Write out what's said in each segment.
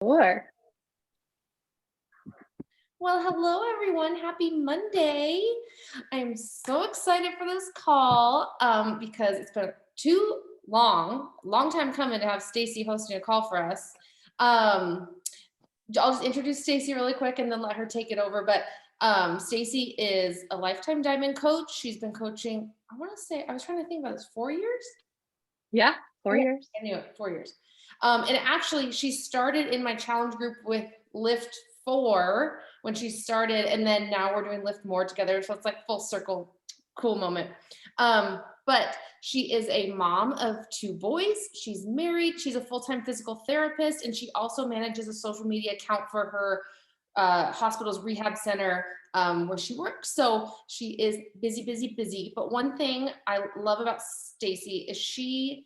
Sure. Well, hello everyone. Happy Monday. I'm so excited for this call because it's been too long time coming to have Stacey hosting a call for us. I'll just introduce Stacey really quick and then let her take it over. But Stacey is a lifetime diamond coach. She's been coaching, I was trying to think about this, 4 years? Yeah, 4 years. I knew it, 4 years. And actually, she started in my challenge group with Lift 4 when she started, and then now we're doing Lift More together. So it's like full circle, cool moment. But she is a mom of 2 boys. She's married. She's a full-time physical therapist, and she also manages a social media account for her hospital's rehab center where she works. So she is busy. But one thing I love about Stacey is she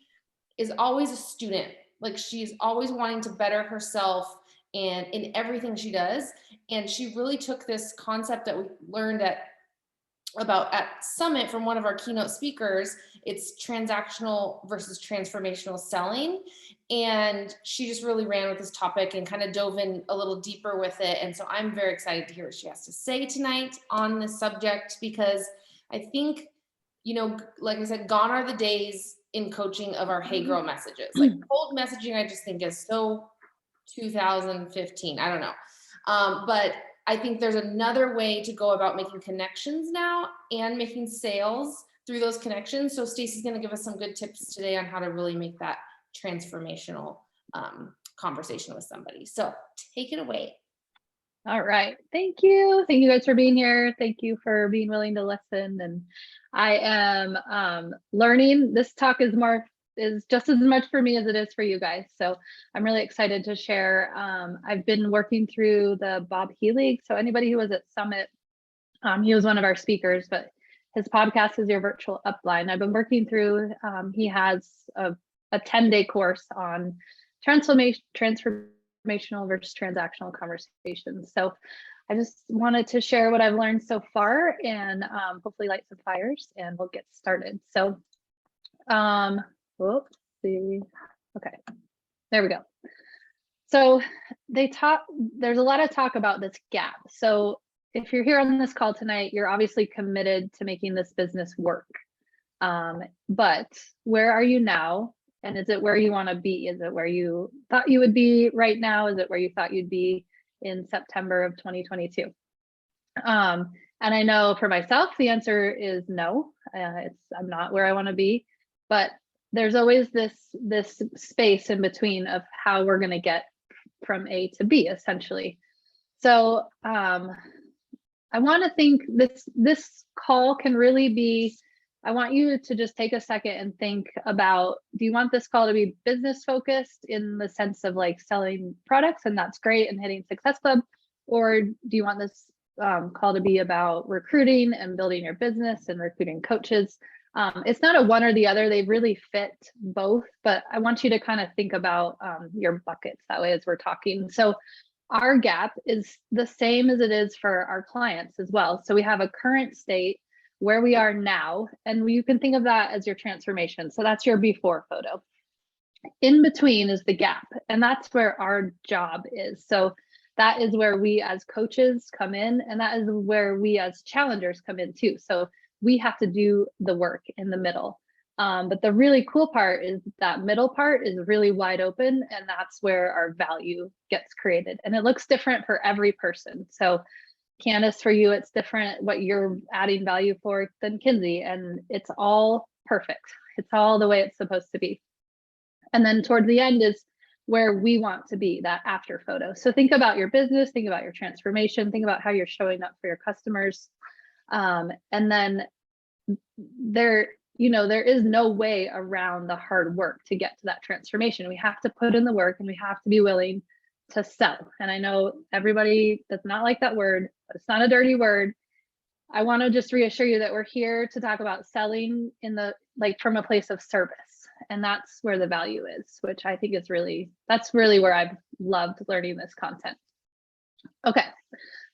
is always a student. Like, she's always wanting to better herself and in everything she does. And she really took this concept that we learned at Summit from one of our keynote speakers. It's transactional versus transformational selling. And she just really ran with this topic and kind of dove in a little deeper with it. And so I'm very excited to hear what she has to say tonight on this subject, because I think, like I said, gone are the days in coaching of our hey girl messages. Like, cold messaging, I just think is so 2015. I don't know. But I think there's another way to go about making connections now and making sales through those connections. So Stacey's going to give us some good tips today on how to really make that transformational conversation with somebody. So take it away. All right. Thank you. Thank you guys for being here. Thank you for being willing to listen. And I am learning. This talk is just as much for me as it is for you guys. So I'm really excited to share. I've been working through the Bob Healy. So anybody who was at Summit, he was one of our speakers, but his podcast is Your Virtual Upline. I've been working through, he has a 10-day course on transformational versus transactional conversations. So I just wanted to share what I've learned so far and hopefully light some fires, and we'll get started. So, whoops, see. Okay, there we go. So there's a lot of talk about this gap. So if you're here on this call tonight, you're obviously committed to making this business work. But where are you now? And is it where you want to be? Is it where you thought you would be right now? Is it where you thought you'd be in September of 2022? And I know for myself, the answer is no. I'm not where I want to be, but there's always this space in between of how we're going to get from A to B, essentially. So I want to think this call can really be, I want you to just take a second and think about, do you want this call to be business focused in the sense of like selling products, and that's great, and hitting Success Club? Or do you want this call to be about recruiting and building your business and recruiting coaches? It's not a one or the other, they really fit both, but I want you to kind of think about your buckets that way as we're talking. So our gap is the same as it is for our clients as well. So we have a current state where we are now, and you can think of that as your transformation. So that's your before photo. In between is the gap, and that's where our job is. So that is where we as coaches come in, and that is where we as challengers come in too. So we have to do the work in the middle. But the really cool part is that middle part is really wide open, and that's where our value gets created. And it looks different for every person. So Candace, for you, it's different what you're adding value for than Kinsey, and it's all perfect. It's all the way it's supposed to be. And then towards the end is where we want to be, that after photo. So think about your business, think about your transformation, think about how you're showing up for your customers. And then there is no way around the hard work to get to that transformation. We have to put in the work, and we have to be willing to sell. And I know everybody does not like that word, but it's not a dirty word. I want to just reassure you that we're here to talk about selling from a place of service. And that's where the value is, which I think is that's really where I've loved learning this content. Okay.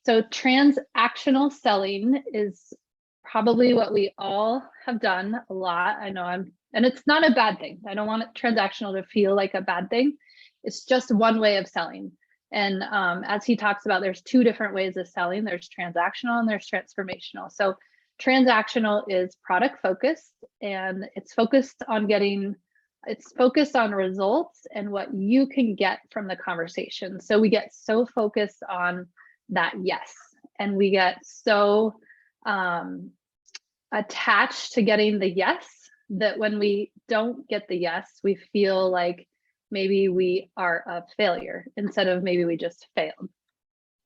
So transactional selling is probably what we all have done a lot. I know and it's not a bad thing. I don't want transactional to feel like a bad thing. It's just one way of selling. And as he talks about, there's two different ways of selling. There's transactional and there's transformational. So transactional is product focused, and it's focused on results and what you can get from the conversation. So we get so focused on that yes, and we get so attached to getting the yes that when we don't get the yes, we feel like maybe we are a failure instead of maybe we just failed.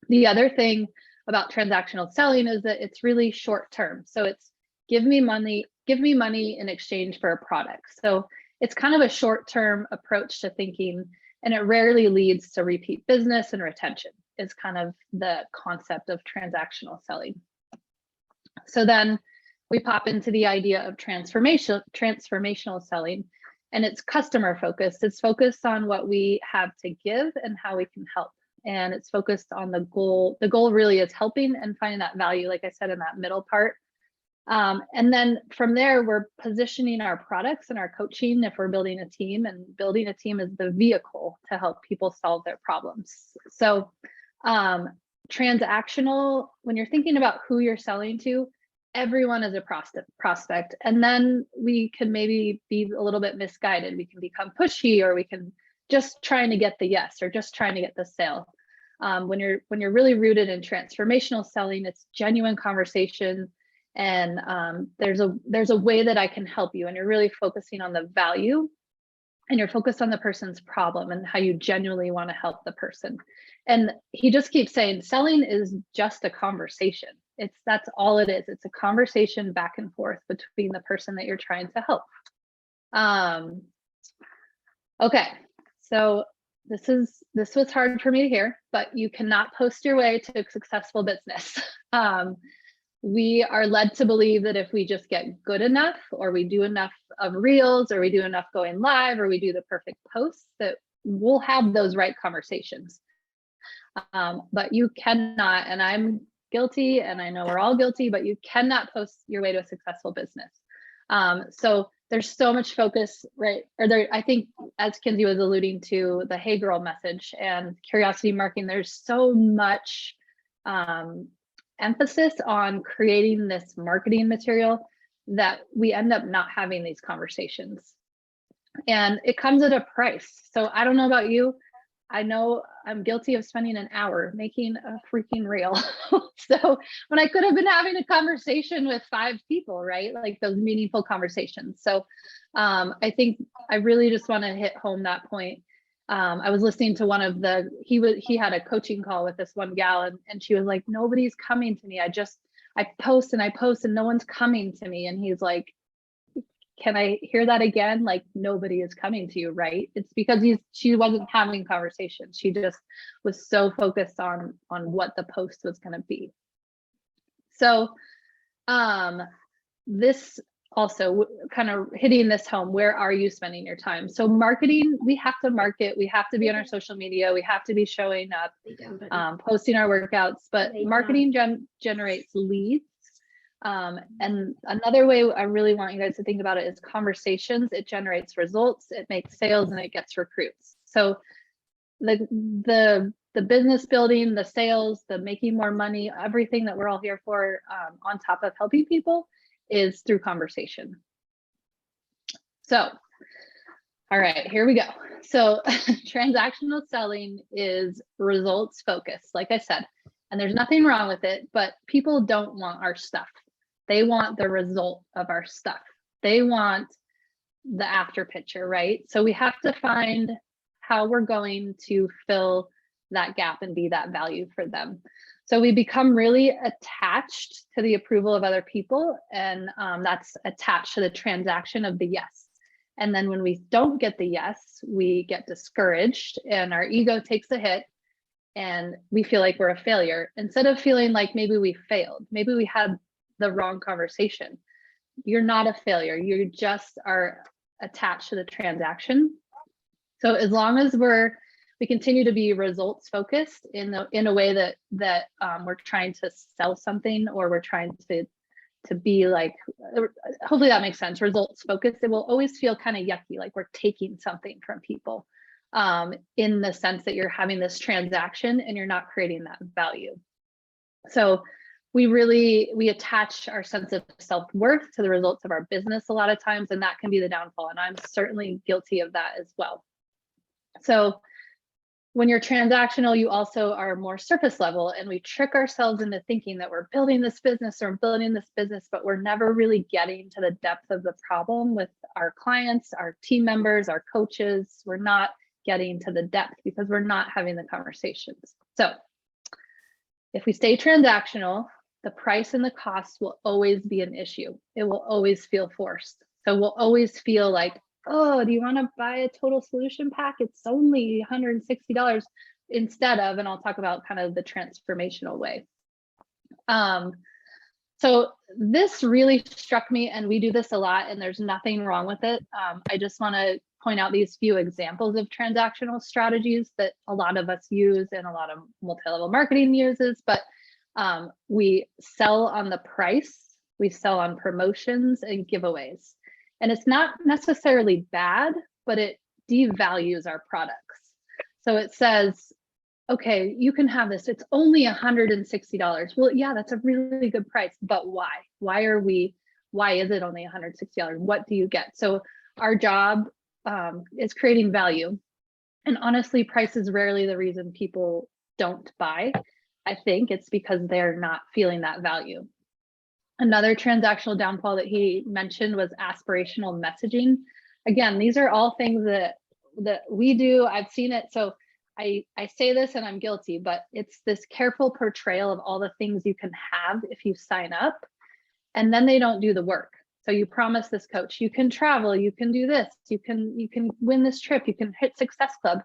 The other thing about transactional selling is that it's really short term. So it's give me money in exchange for a product. So it's kind of a short term approach to thinking, and it rarely leads to repeat business and retention is kind of the concept of transactional selling. So then we pop into the idea of transformational selling, and it's customer focused. It's focused on what we have to give and how we can help. And it's focused on the goal. The goal really is helping and finding that value, like I said, in that middle part. And then from there, we're positioning our products and our coaching if we're building a team, and building a team is the vehicle to help people solve their problems. So transactional, when you're thinking about who you're selling to, everyone is a prospect. And then we can maybe be a little bit misguided. We can become pushy, or we can just trying to get the yes, or just trying to get the sale. When you're really rooted in transformational selling, it's genuine conversation, and there's a way that I can help you, and you're really focusing on the value, and you're focused on the person's problem and how you genuinely want to help the person. And he just keeps saying selling is just a conversation. That's all it is. It's a conversation back and forth between the person that you're trying to help. Okay, so this was hard for me to hear, but you cannot post your way to a successful business. We are led to believe that if we just get good enough, or we do enough of reels, or we do enough going live, or we do the perfect posts, that we'll have those right conversations. But you cannot, and I'm guilty, and I know we're all guilty, but you cannot post your way to a successful business. So there's so much focus, right? I think, as Kinsey was alluding to, the Hey Girl message and curiosity marketing, there's so much emphasis on creating this marketing material that we end up not having these conversations. And it comes at a price. So I don't know about you. I know I'm guilty of spending an hour making a freaking reel. So when I could have been having a conversation with 5 people, right? Like those meaningful conversations. So I think I really just want to hit home that point. I was listening to one of he had a coaching call with this one gal, and she was like, nobody's coming to me. I post and no one's coming to me. And he's like, can I hear that again? Like, nobody is coming to you, right? It's because she wasn't having conversations. She just was so focused on what the post was going to be. So this also kind of hitting this home, where are you spending your time? So marketing, we have to market, we have to be on our social media, we have to be showing up, posting our workouts, but marketing generates leads. And another way I really want you guys to think about it is conversations. It generates results, it makes sales, and it gets recruits. So the business building, the sales, the making more money, everything that we're all here for, on top of helping people, is through conversation. So, all right, here we go. So transactional selling is results focused, like I said, and there's nothing wrong with it, but people don't want our stuff. They want the result of our stuff. They want the after picture, right? So we have to find how we're going to fill that gap and be that value for them. So we become really attached to the approval of other people, and that's attached to the transaction of the yes. And then when we don't get the yes, we get discouraged and our ego takes a hit and we feel like we're a failure, instead of feeling like maybe we failed, maybe we had the wrong conversation. You're not a failure. You just are attached to the transaction. So as long as we continue to be results focused in a way that we're trying to sell something, or we're trying to be like, hopefully that makes sense, results focused, it will always feel kind of yucky, like we're taking something from people. in the sense that you're having this transaction and you're not creating that value. So we attach our sense of self-worth to the results of our business a lot of times, and that can be the downfall. And I'm certainly guilty of that as well. So when you're transactional, you also are more surface level, and we trick ourselves into thinking that we're building this business, but we're never really getting to the depth of the problem with our clients, our team members, our coaches. We're not getting to the depth because we're not having the conversations. So if we stay transactional, the price and the cost will always be an issue. It will always feel forced. So we'll always feel like, oh, do you want to buy a total solution pack? It's only $160 instead of, and I'll talk about kind of the transformational way. So this really struck me, and we do this a lot, and there's nothing wrong with it. I just want to point out these few examples of transactional strategies that a lot of us use and a lot of multi-level marketing uses, but we sell on the price, we sell on promotions and giveaways. And it's not necessarily bad, but it devalues our products. So it says, okay, you can have this. It's only $160. Well, yeah, that's a really good price, but why? Why is it only $160? What do you get? So our job is creating value. And honestly, price is rarely the reason people don't buy. I think it's because they're not feeling that value. Another transactional downfall that he mentioned was aspirational messaging. Again, these are all things that we do. I've seen it. So I say this and I'm guilty, but it's this careful portrayal of all the things you can have if you sign up, and then they don't do the work. So you promise this coach, you can travel, you can do this, you can win this trip, you can hit Success Club.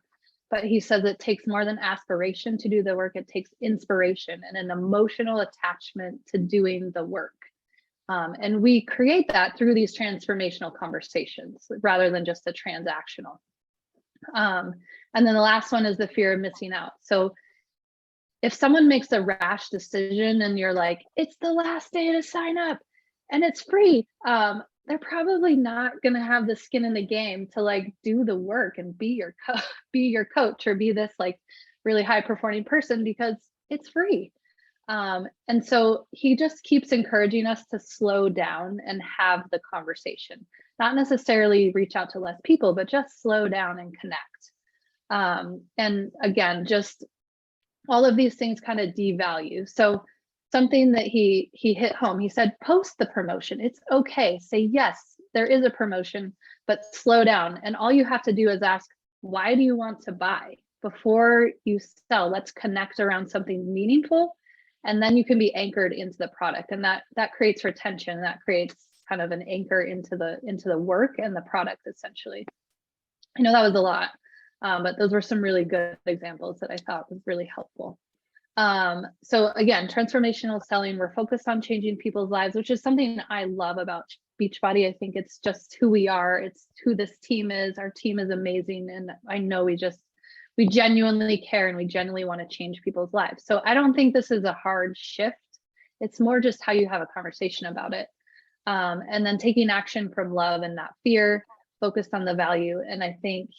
But he says it takes more than aspiration to do the work. It takes inspiration and an emotional attachment to doing the work. And we create that through these transformational conversations rather than just a transactional. And then the last one is the fear of missing out. So if someone makes a rash decision and you're like, it's the last day to sign up and it's free, they're probably not going to have the skin in the game to like do the work and be your coach or be this like really high performing person because it's free. And so he just keeps encouraging us to slow down and have the conversation, not necessarily reach out to less people, but just slow down and connect. And again, just all of these things kind of devalue. So something that he hit home, he said, post the promotion. It's okay. Say, yes, there is a promotion, but slow down. And all you have to do is ask, why do you want to buy? Before you sell, let's connect around something meaningful. And then you can be anchored into the product. And that creates retention. That creates kind of an anchor into the work and the product, essentially. I know that was a lot, but those were some really good examples that I thought was really helpful. So again, transformational selling, we're focused on changing people's lives, which is something I love about Beachbody. I think it's just who we are. It's who this team is. Our team is amazing. And I know we genuinely care and we genuinely want to change people's lives. So I don't think this is a hard shift. It's more just how you have a conversation about it. And then taking action from love and not fear, focused on the value. And I think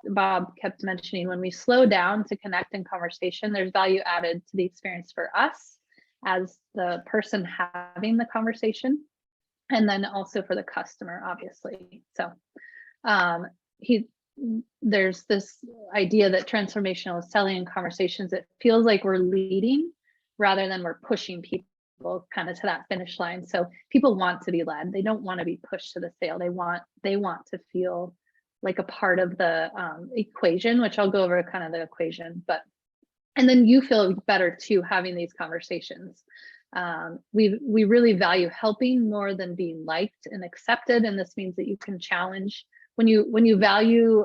Bob kept mentioning, when we slow down to connect in conversation, there's value added to the experience for us as the person having the conversation, and then also for the customer, obviously. So there's this idea that transformational selling conversations, it feels like we're leading rather than we're pushing people kind of to that finish line. So people want to be led. They don't want to be pushed to the sale. They want to feel like a part of the equation, which I'll go over kind of the equation, and then you feel better too having these conversations. We really value helping more than being liked and accepted. And this means that you can challenge when you value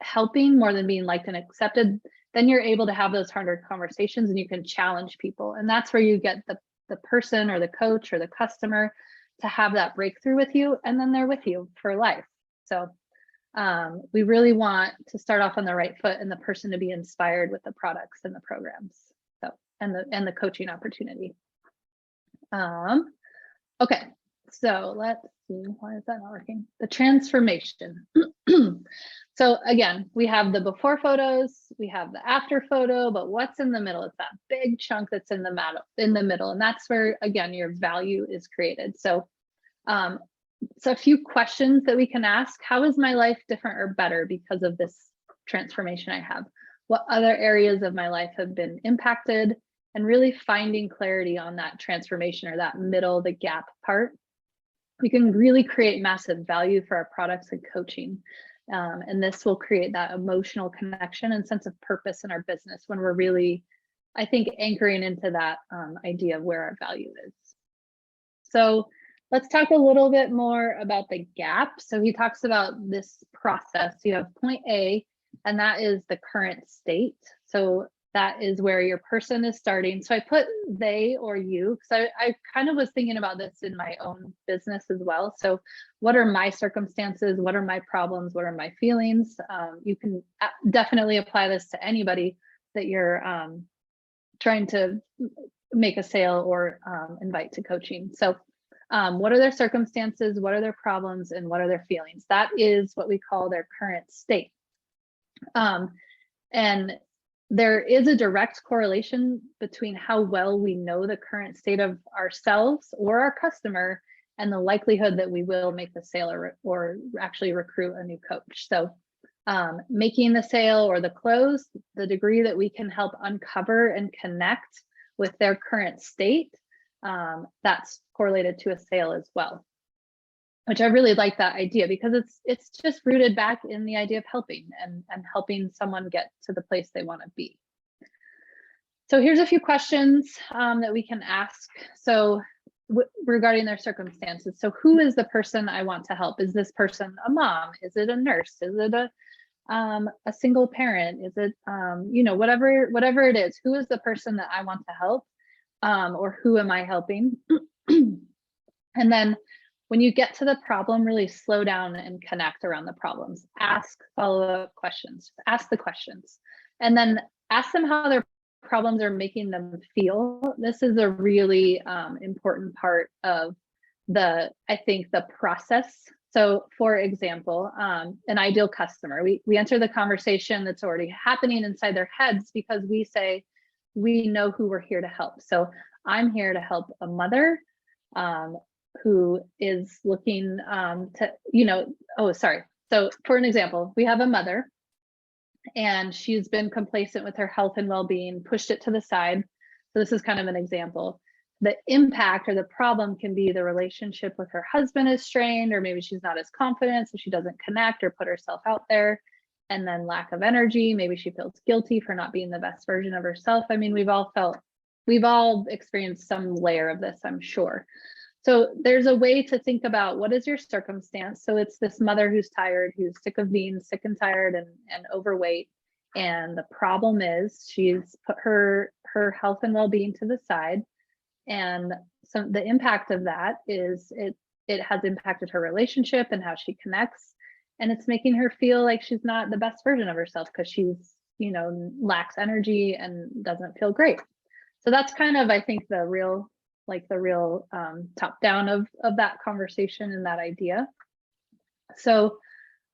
helping more than being liked and accepted, then you're able to have those harder conversations and you can challenge people. And that's where you get the person or the coach or the customer to have that breakthrough with you, and then they're with you for life. So we really want to start off on the right foot and the person to be inspired with the products and the programs. So and the coaching opportunity. Okay, so let's see, why is that not working? The transformation. So again, we have the before photos, we have the after photo, but what's in the middle? It's that big chunk that's in the middle. And that's where, again, your value is created. So a few questions that we can ask. How is my life different or better because of this transformation I have? What other areas of my life have been impacted? And really finding clarity on that transformation, or that middle, the gap part. We can really create massive value for our products and coaching. And this will create that emotional connection and sense of purpose in our business when we're really, I think, anchoring into that idea of where our value is. So let's talk a little bit more about the gap. So he talks about this process. You have point A, and that is the current state. So that is where your person is starting. So I put they or you, because I kind of was thinking about this in my own business as well. So what are my circumstances? What are my problems? What are my feelings? You can definitely apply this to anybody that you're trying to make a sale or invite to coaching. So what are their circumstances? What are their problems? And what are their feelings? That is what we call their current state. And there is a direct correlation between how well we know the current state of ourselves or our customer and the likelihood that we will make the sale or actually recruit a new coach. So making the sale or the close, the degree that we can help uncover and connect with their current state, that's correlated to a sale as well, which I really like that idea, because it's just rooted back in the idea of helping and helping someone get to the place they want to be. So here's a few questions that we can ask. So regarding their circumstances. So who is the person I want to help? Is this person a mom? Is it a nurse? Is it a single parent? Is it, whatever it is, who is the person that I want to help? Or who am I helping? And then when you get to the problem, really slow down and connect around the problems. Ask follow-up questions, ask the questions, and then ask them how their problems are making them feel. This is a really important part of I think the process. So for example, an ideal customer, we enter the conversation that's already happening inside their heads, because we say, we know who we're here to help. So I'm here to help a mother who is looking So for an example, we have a mother and she's been complacent with her health and well-being, pushed it to the side. So this is kind of an example. The impact or the problem can be the relationship with her husband is strained, or maybe she's not as confident, so she doesn't connect or put herself out there. And then lack of energy, maybe she feels guilty for not being the best version of herself. I mean, we've all experienced some layer of this, I'm sure. So there's a way to think about, what is your circumstance? So it's this mother who's tired, who's sick of being sick and tired and overweight. And the problem is she's put her health and well-being to the side. And so the impact of that is it has impacted her relationship and how she connects. And it's making her feel like she's not the best version of herself, because she's, lacks energy and doesn't feel great. So that's kind of, I think, the real top down of that conversation and that idea. So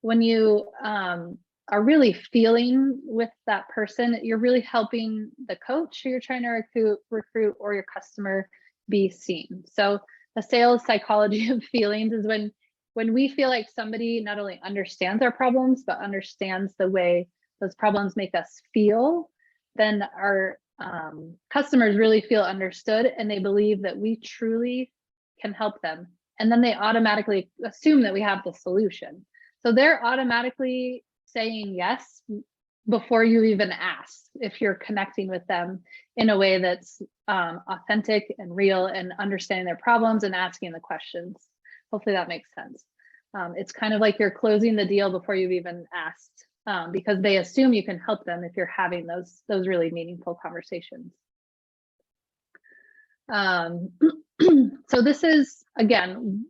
when you are really feeling with that person, you're really helping the coach who you're trying to recruit or your customer be seen. So the sales psychology of feelings is when we feel like somebody not only understands our problems, but understands the way those problems make us feel, then our customers really feel understood, and they believe that we truly can help them. And then they automatically assume that we have the solution. So they're automatically saying yes before you even ask, if you're connecting with them in a way that's authentic and real, and understanding their problems and asking the questions. Hopefully that makes sense. It's kind of like you're closing the deal before you've even asked, because they assume you can help them if you're having those really meaningful conversations. So this is, again,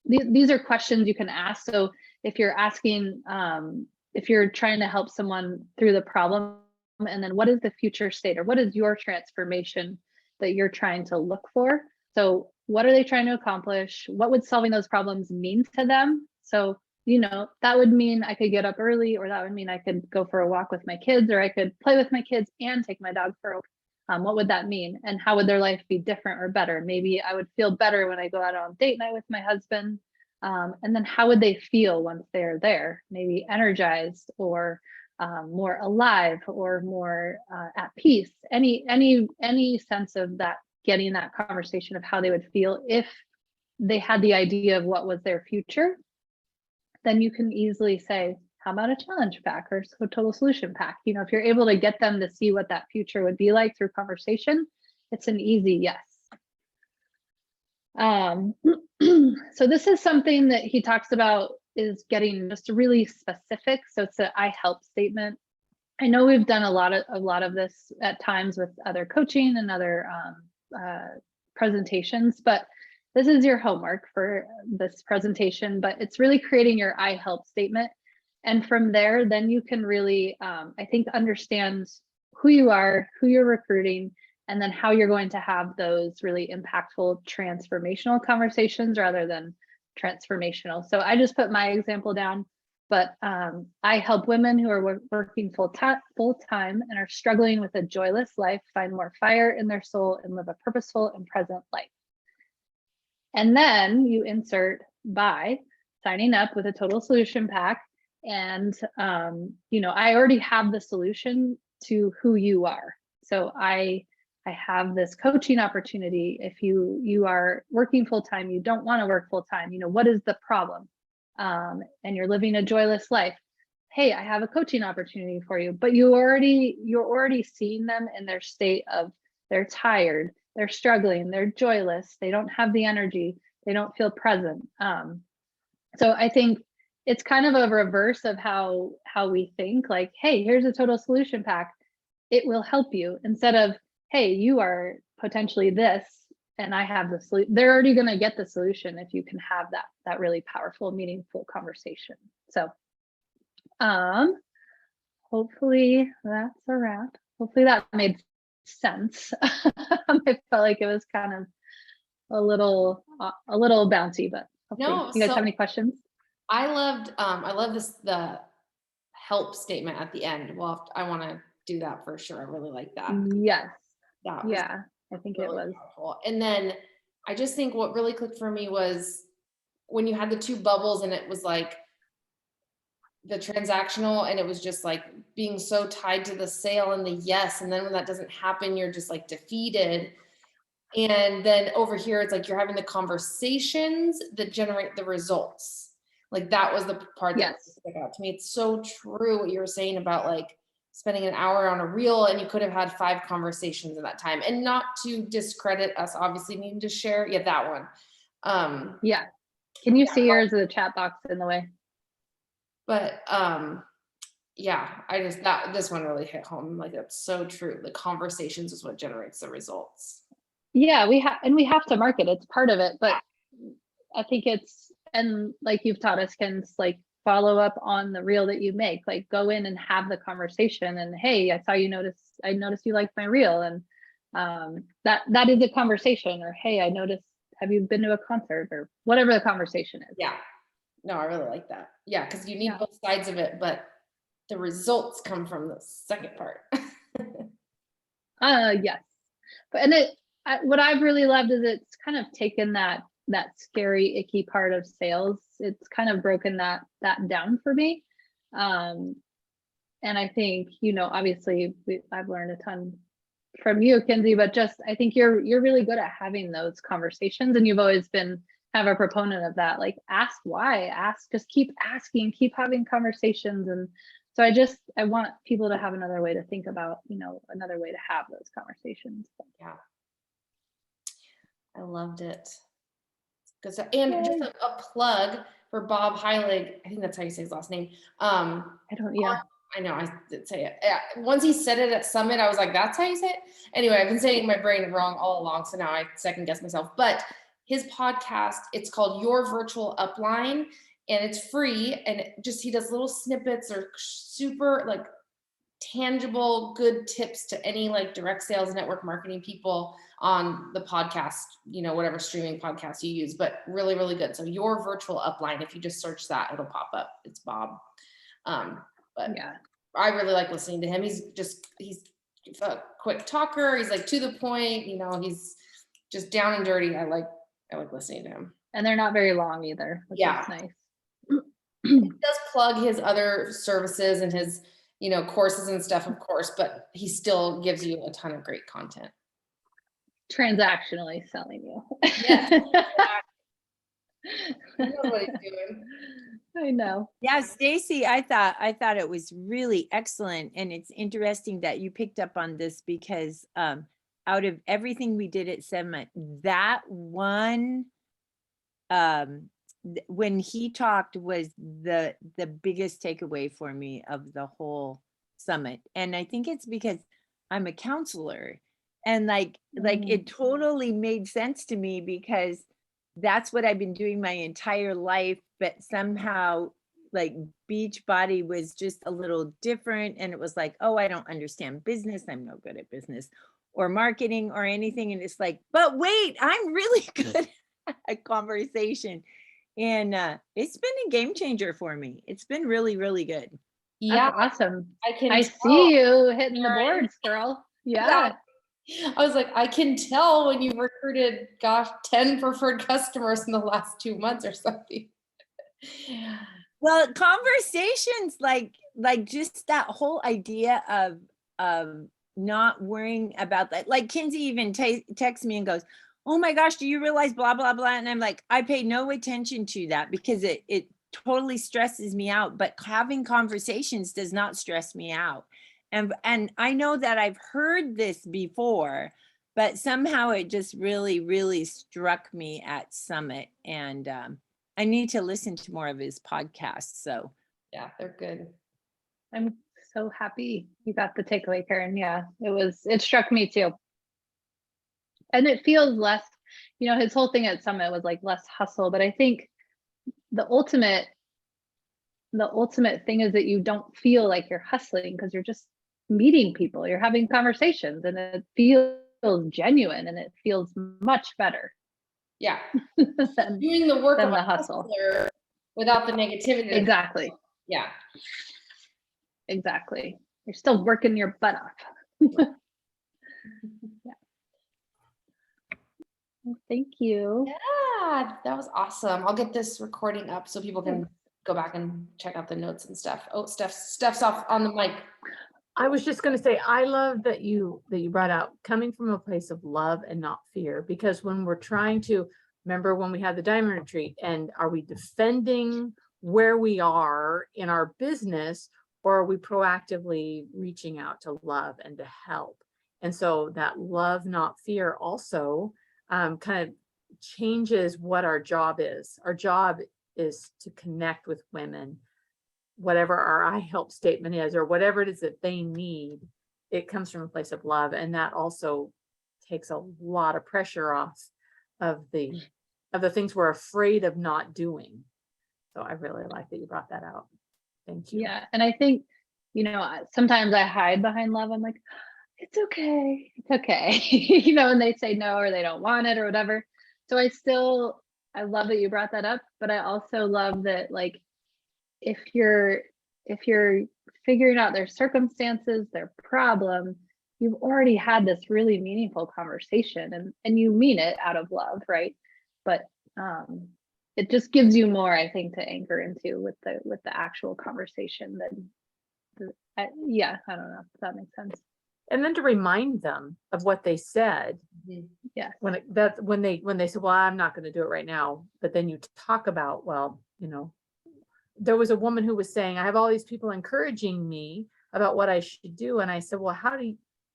these are questions you can ask. So if you're asking, if you're trying to help someone through the problem, and then what is the future state, or what is your transformation that you're trying to look for? So what are they trying to accomplish? What would solving those problems mean to them? So that would mean I could get up early, or that would mean I could go for a walk with my kids, or I could play with my kids and take my dog for a walk. What would that mean? And how would their life be different or better? Maybe I would feel better when I go out on date night with my husband. And then how would they feel once they're there? Maybe energized, or more alive, or more at peace. Any sense of that, getting that conversation of how they would feel if they had the idea of what was their future. Then you can easily say, how about a challenge pack or a total solution pack? If you're able to get them to see what that future would be like through conversation, it's an easy yes. So this is something that he talks about, is getting just really specific. So it's an I help statement. I know we've done a lot of this at times with other coaching and other presentations, but this is your homework for this presentation. But it's really creating your I help statement. And from there, then you can really, I think, understand who you are, who you're recruiting, and then how you're going to have those really impactful transformational conversations rather than transformational. So I just put my example down, but I help women who are working full time and are struggling with a joyless life find more fire in their soul and live a purposeful and present life. And then you insert by signing up with a total solution pack. And, I already have the solution to who you are. So I have this coaching opportunity. If you are working full time, you don't want to work full time, what is the problem? And you're living a joyless life. Hey, I have a coaching opportunity for you. But you're already seeing them in their state of, they're tired, they're struggling, they're joyless, they don't have the energy, they don't feel present. So I think it's kind of a reverse of how we think, like, hey, here's a total solution pack, it will help you, instead of, hey, you are potentially this and I have the solution. They're already going to get the solution if you can have that really powerful, meaningful conversation. So hopefully that's a wrap. Hopefully that made sense. I felt like it was kind of a little bouncy, but hopefully. No, You guys have any questions? I love this, the help statement at the end. Well, I want to do that for sure. I really like that. Yes. That was Yeah, I think really it was powerful. And then I just think what really clicked for me was when you had the two bubbles, and it was like the transactional, and it was just like being so tied to the sale and the yes. And then when that doesn't happen, you're just like defeated. And then over here, it's like you're having the conversations that generate the results. Like that was the part that stuck out to me. It's so true what you were saying about like spending an hour on a reel, and you could have had 5 conversations in that time. And not to discredit us obviously needing to share. Yeah, that one. Yeah. Can you see yours in the chat box in the way? But yeah, this one really hit home. Like that's so true. The conversations is what generates the results. Yeah, we have to market. It's part of it, but I think and like you've taught us, can like follow up on the reel that you make, like go in and have the conversation, and hey, I noticed you liked my reel, and that is a conversation. Or hey, I noticed, have you been to a concert, or whatever the conversation is. Yeah, no, I really like that. Yeah, because you need both sides of it, but the results come from the second part. Yes, but what I've really loved is it's kind of taken that scary, icky part of sales. It's kind of broken that down for me. And I think, obviously I've learned a ton from you, Kinsey, but just, I think you're really good at having those conversations, and you've always been kind of a proponent of that. Like ask why, just keep asking, keep having conversations. And so I want people to have another way to think about, another way to have those conversations. Yeah. I loved it. Good stuff. And just a plug for Bob Heilig. I think that's how you say his last name. I know I did say it. Yeah. Once he said it at Summit, I was like, that's how you say it? Anyway, I've been saying my brain wrong all along, so now I second guess myself. But his podcast, it's called Your Virtual Upline, and it's free. And he does little snippets or super like tangible, good tips to any like direct sales network marketing people on the podcast, whatever streaming podcast you use, but really, really good. So Your Virtual Upline, if you just search that, it'll pop up. It's Bob. But Yeah. I really like listening to him. He's a quick talker. He's like to the point, he's just down and dirty. I like listening to him. And they're not very long either, which Yeah. is nice. He does plug his other services and his, courses and stuff, of course, but he still gives you a ton of great content. Transactionally selling you. Yes. He knows what he's doing. I know. Yeah, Stacey, I thought it was really excellent. And it's interesting that you picked up on this because out of everything we did at Summit, that one, when he talked was the biggest takeaway for me of the whole summit. And I think it's because I'm a counselor and like it totally made sense to me because that's what I've been doing my entire life, but somehow like Beachbody was just a little different. And it was like, oh, I don't understand business. I'm no good at business or marketing or anything. And it's like, but wait, I'm really good at conversation. And it's been a game changer for me. It's been really, really good. Yeah. That's awesome. I tell. see you hitting the boards, girl. Yeah. I was like, I can tell when you've recruited, 10 preferred customers in the last 2 months or something. Well, conversations like just that whole idea of not worrying about that. Like Kinsey even texts me and goes, oh my gosh, do you realize blah, blah, blah. And I'm like, I pay no attention to that because it totally stresses me out, but having conversations does not stress me out. And I know that I've heard this before, but somehow it just really, really struck me at Summit. And I need to listen to more of his podcasts. So yeah, they're good. I'm so happy you got the takeaway, Karen. Yeah, it struck me too. And it feels less, his whole thing at Summit was like less hustle, but I think the ultimate thing is that you don't feel like you're hustling because you're just meeting people, you're having conversations, and it feels genuine and it feels much better. Yeah. than doing the work of the a hustle hustler without the negativity. Exactly. Yeah. Exactly. You're still working your butt off. Yeah. Well, thank you. Yeah, that was awesome. I'll get this recording up so people can go back and check out the notes and stuff. Oh, Steph's off on the mic. I was just going to say, I love that you brought out coming from a place of love and not fear, because when we're trying to remember when we had the diamond retreat, and are we defending where we are in our business, or are we proactively reaching out to love and to help? And so that love, not fear also kind of changes what our job is. Our job is to connect with women, whatever our I help statement is, or whatever it is that they need. It comes from a place of love. And that also takes a lot of pressure off of the things we're afraid of not doing. So I really like that you brought that out. Thank you. Yeah. And I think, sometimes I hide behind love. I'm like, it's okay. It's okay. And they say no, or they don't want it or whatever. So I love that you brought that up, but I also love that, like, if you're figuring out their circumstances, their problem, you've already had this really meaningful conversation, and you mean it out of love, right? But it just gives you more, I think, to anchor into with the actual conversation than I don't know if that makes sense. And then to remind them of what they said. Yeah. When they say, well, I'm not going to do it right now. But then you talk about, well, there was a woman who was saying, I have all these people encouraging me about what I should do. And I said, well,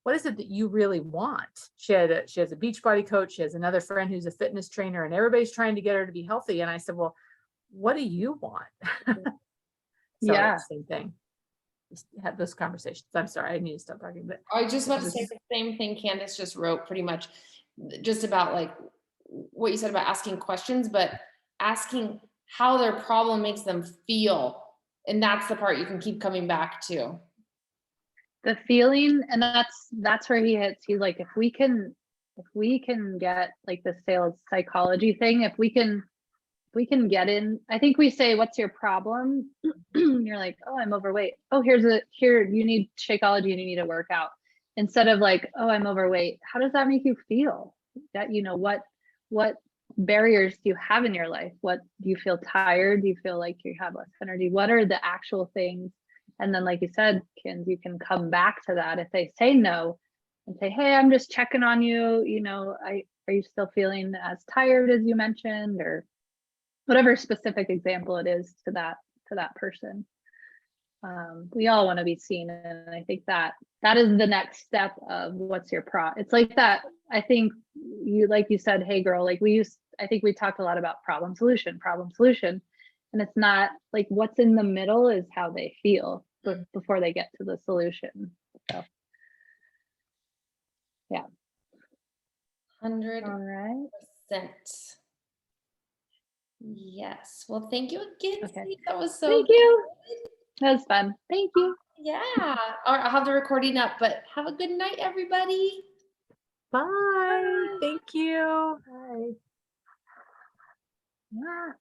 what is it that you really want? She has a Beachbody coach. She has another friend who's a fitness trainer, and everybody's trying to get her to be healthy. And I said, well, what do you want? Yeah. Same thing. Just had those conversations. I'm sorry, I need to stop talking. But I just want to say the same thing Candace just wrote, pretty much, just about like what you said about asking questions, but asking how their problem makes them feel. And that's the part you can keep coming back to. the feeling, and that's where he hits. He's like, if we can get like the sales psychology thing, if we can get in, I think we say, what's your problem? You're like, oh, I'm overweight. Oh, here, you need Shakeology and you need to work out. Instead of like, oh, I'm overweight. How does that make you feel? That, what barriers do you have in your life? What do you feel tired? Do you feel like you have less energy? What are the actual things? And then, like you said, Kins, you can come back to that if they say no and say, hey, I'm just checking on you. Are you still feeling as tired as you mentioned, or whatever specific example it is to that person. We all want to be seen, and I think that is the next step of what's your it's like that. I think like you said, hey girl, like I think we talked a lot about problem solution, and it's not like what's in the middle is how they feel before they get to the solution. So yeah. 100%. All right. Yes. Well, thank you again. Okay. Steve. That was so Thank you. That was fun. Thank you. Yeah. All right, I'll have the recording up, but have a good night, everybody. Bye. Bye. Thank you. Bye. Yeah.